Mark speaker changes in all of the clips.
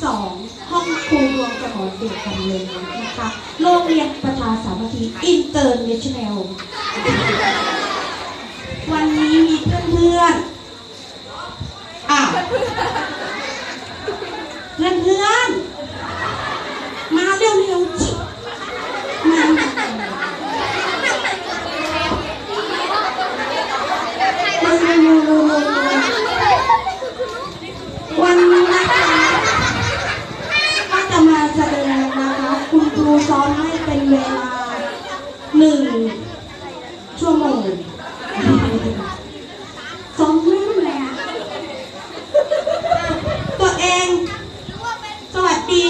Speaker 1: 2ห้องครูรวมสมรเด็กจำเลยนะคะโรงเรียนประชาสามัคคีอินเตอร์เนชั่นแนลวันนี้มีเพื่อนๆเพื่อนๆมาเร็วๆจิมาวันนี้นะคะก็จะมาแสดงนะคะคุณครูซ้อนให้เป็นเวลา1 ชั่วโมง2 เรื่องแล้วตัวเองสวัสดี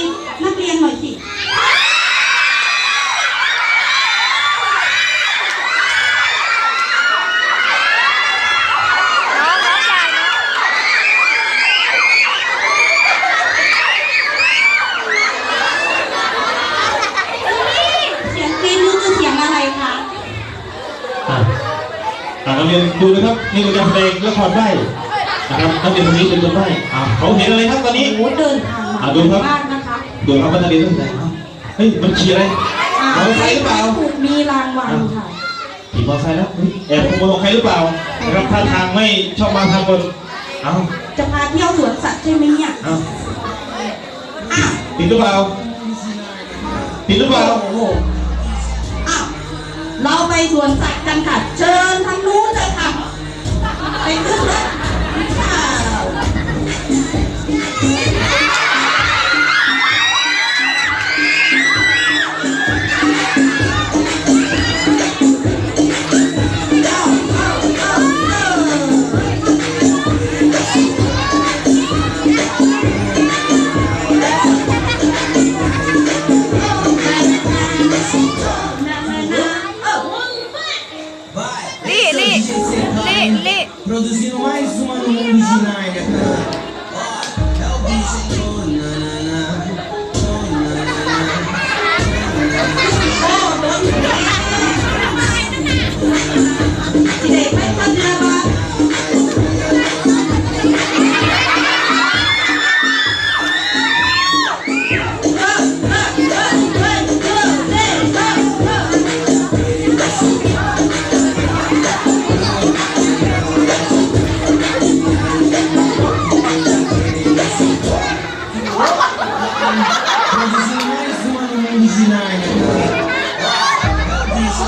Speaker 1: นักเรียนหน่อยสิ
Speaker 2: นักเรียนดูนะครับนี่เราจะแสดงละครใบ้นะครับนักเรียนคนนี้เป็นคนใบ้เขาเห็นอะไรครับตอนนี้
Speaker 1: เดินทางมา
Speaker 2: ดูครับ
Speaker 1: บ้านนะคะ
Speaker 2: ดูครับว่านักเรียนต้องไหนเฮ้ยมันขี่อะไรมอเตอร์ไซค์หรือเปล่า
Speaker 1: มีรางวัลค่ะ
Speaker 2: ขี่มอเตอร์ไซค์แล้วแอบขโมยของใครหรือเปล่านะครับท่าทางไม่ชอบมาทางบน
Speaker 1: จะพาเที่ยวสวนสัตว์ใช่ไหมเนี่ย
Speaker 2: ติดหรือเปล่าติดหรือเปล่า
Speaker 1: เราไปสวนสัตว์กันค่ะเชิญทางนู้นเลยค่ะไปขึ้นรถ
Speaker 3: Produzindo mais uma no mundo de Nárnia, cara. Ó, é o bicho, hein? Produzindo mais uma no mundo de Nárnia, cara. Ó, é o bicho, hein?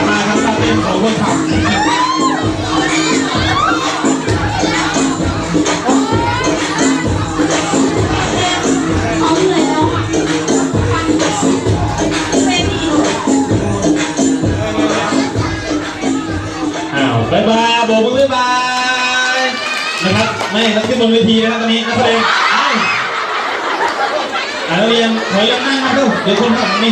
Speaker 2: มาครับถ้าเป็นของคนขับบ๊ายบายโบกมือบ๊ายบายนะครับไม่ต้องขึ้นบนเวทีนะครับตอนนี้นักแสดงนักเรียนถอยหลังนั่งมาเถอะเดี๋ยวคนขับไม่เห็น